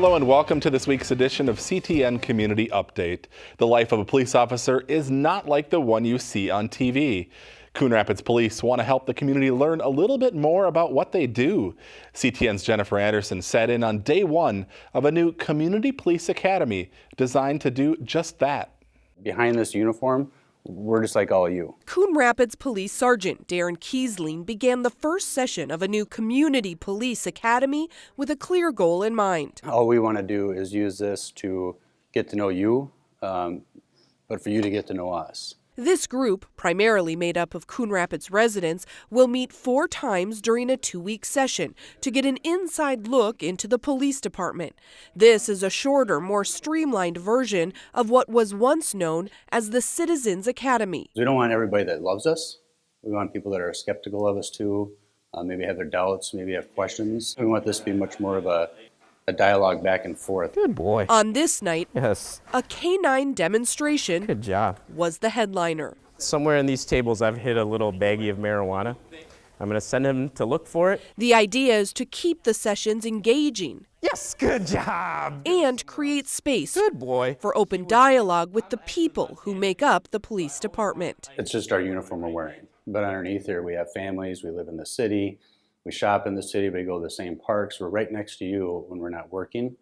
Hello and welcome to this week's edition of CTN Community Update. The life of a police officer is not like the one you see on TV. Coon Rapids Police want to help the community learn a little bit more about what they do. CTN's Jennifer Anderson sat in on day one of a new Community Police Academy designed to do just that. Behind this uniform, we're just like all of you. Coon Rapids Police Sergeant Darren Kiesling began the first session of a new Community Police Academy with a clear goal in mind. All we want to do is use this to get to know you, but for you to get to know us. This group, primarily made up of Coon Rapids residents, will meet 4 times during a 2-week session to get an inside look into the police department. This is a shorter, more streamlined version of what was once known as the Citizens Academy. We don't want everybody that loves us. We want people that are skeptical of us too, maybe have their doubts, maybe have questions. We want this to be much more of a dialogue back and forth. Good boy. On this night, Yes. a canine demonstration Good job. was the headliner. Somewhere in these tables I've hid a little baggie of marijuana. I'm going to send him to look for it. The idea is to keep the sessions engaging Yes, good job. and create space Good boy. for open dialogue with the people who make up the police department. It's just our uniform we're wearing. But underneath here, we have families, we live in the city, we shop in the city, we go to the same parks. We're right next to you when we're not working,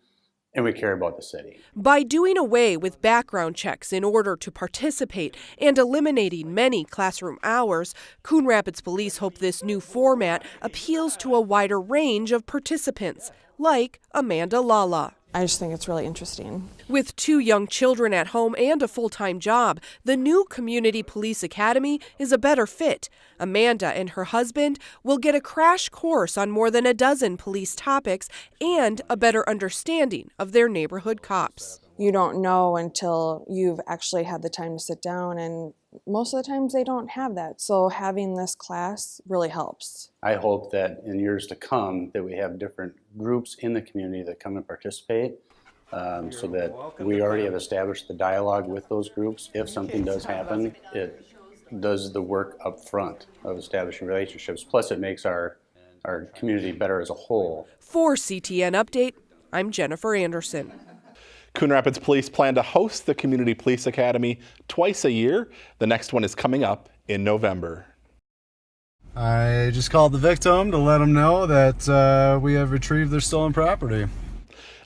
and we care about the city. By doing away with background checks in order to participate and eliminating many classroom hours, Coon Rapids Police hope this new format appeals to a wider range of participants, like Amanda Lala. I just think it's really interesting. With 2 young children at home and a full-time job, the new Community Police Academy is a better fit. Amanda and her husband will get a crash course on more than a dozen police topics and a better understanding of their neighborhood cops. You don't know until you've actually had the time to sit down, and most of the times they don't have that. So having this class really helps. I hope that in years to come that we have different groups in the community that come and participate so that we already have established the dialogue with those groups. If something does happen, it does the work up front of establishing relationships. Plus it makes our community better as a whole. For CTN Update, I'm Jennifer Anderson. Coon Rapids Police plan to host the Community Police Academy twice a year. The next one is coming up in November. I just called the victim to let them know that we have retrieved their stolen property.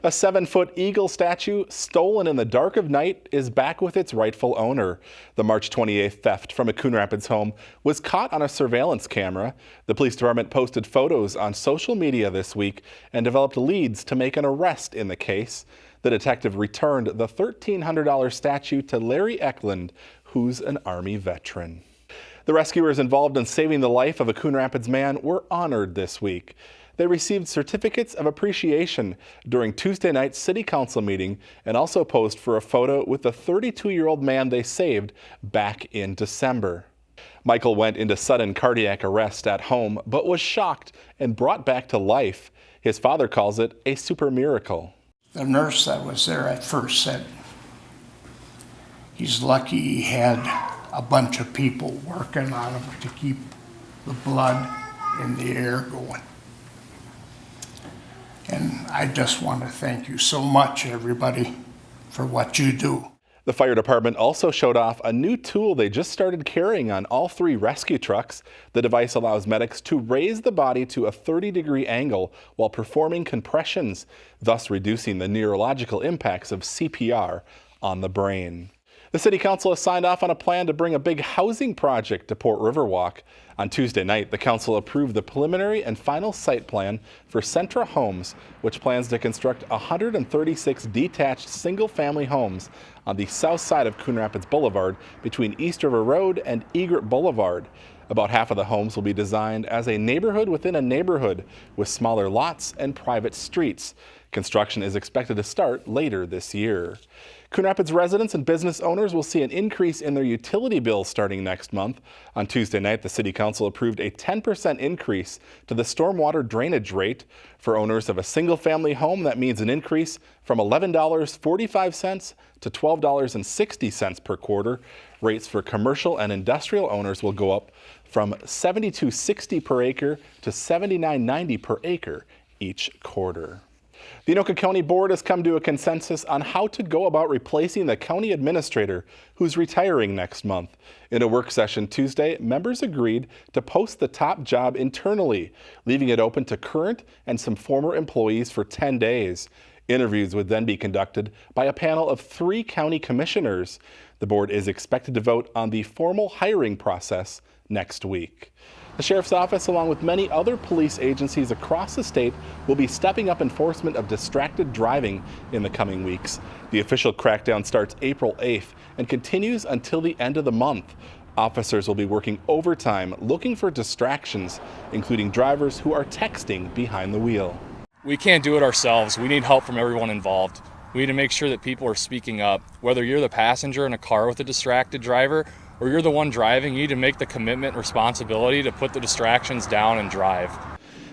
A 7-foot eagle statue stolen in the dark of night is back with its rightful owner. The March 28th theft from a Coon Rapids home was caught on a surveillance camera. The police department posted photos on social media this week and developed leads to make an arrest in the case. The detective returned the $1,300 statue to Larry Eklund, who's an Army veteran. The rescuers involved in saving the life of a Coon Rapids man were honored this week. They received certificates of appreciation during Tuesday night's City Council meeting and also posed for a photo with the 32-year-old man they saved back in December. Michael went into sudden cardiac arrest at home but was shocked and brought back to life. His father calls it a super miracle. The nurse that was there at first said he's lucky he had a bunch of people working on him to keep the blood in the air going. And I just want to thank you so much, everybody, for what you do. The fire department also showed off a new tool they just started carrying on all 3 rescue trucks. The device allows medics to raise the body to a 30-degree angle while performing compressions, thus reducing the neurological impacts of CPR on the brain. The City Council has signed off on a plan to bring a big housing project to Port Riverwalk. On Tuesday night, the Council approved the preliminary and final site plan for Centra Homes, which plans to construct 136 detached single-family homes on the south side of Coon Rapids Boulevard between East River Road and Egret Boulevard. About half of the homes will be designed as a neighborhood within a neighborhood with smaller lots and private streets. Construction is expected to start later this year. Coon Rapids residents and business owners will see an increase in their utility bills starting next month. On Tuesday night, the City Council approved a 10% increase to the stormwater drainage rate. For owners of a single-family home, that means an increase from $11.45 to $12.60 per quarter. Rates for commercial and industrial owners will go up from $72.60 per acre to $79.90 per acre each quarter. The Anoka County Board has come to a consensus on how to go about replacing the county administrator who's retiring next month. In a work session Tuesday, members agreed to post the top job internally, leaving it open to current and some former employees for 10 days. Interviews would then be conducted by a panel of 3 county commissioners. The board is expected to vote on the formal hiring process next week. The Sheriff's Office, along with many other police agencies across the state, will be stepping up enforcement of distracted driving in the coming weeks. The official crackdown starts April 8th and continues until the end of the month. Officers will be working overtime looking for distractions, including drivers who are texting behind the wheel. We can't do it ourselves. We need help from everyone involved. We need to make sure that people are speaking up. Whether you're the passenger in a car with a distracted driver or you're the one driving, you need to make the commitment and responsibility to put the distractions down and drive.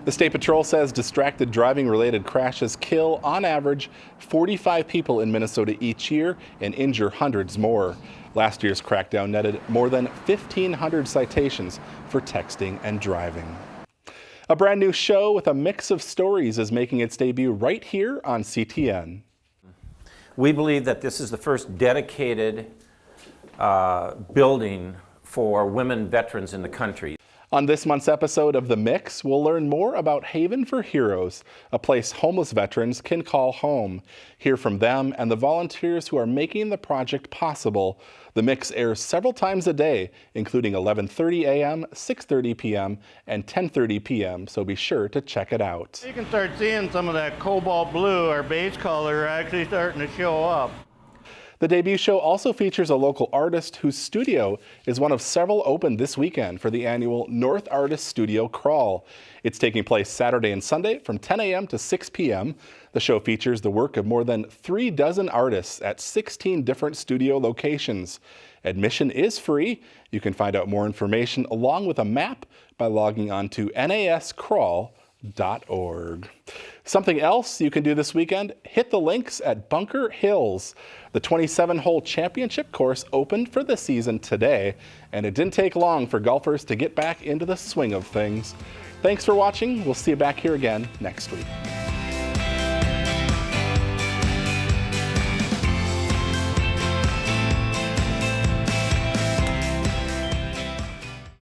The State Patrol says distracted driving-related crashes kill, on average, 45 people in Minnesota each year and injure hundreds more. Last year's crackdown netted more than 1,500 citations for texting and driving. A brand new show with a mix of stories is making its debut right here on CTN. We believe that this is the first dedicated building for women veterans in the country. On this month's episode of The Mix, we'll learn more about Haven for Heroes, a place homeless veterans can call home. Hear from them and the volunteers who are making the project possible. The Mix airs several times a day, including 11:30 a.m., 6:30 p.m., and 10:30 p.m., so be sure to check it out. You can start seeing some of that cobalt blue, our base color, actually starting to show up. The debut show also features a local artist whose studio is one of several open this weekend for the annual North Artist Studio Crawl. It's taking place Saturday and Sunday from 10 a.m. to 6 p.m. The show features the work of more than 3 dozen artists at 16 different studio locations. Admission is free. You can find out more information along with a map by logging on to nascrawl.org. Something else you can do this weekend, hit the links at Bunker Hills. The 27-hole championship course opened for the season today, and it didn't take long for golfers to get back into the swing of things. Thanks for watching. We'll see you back here again next week.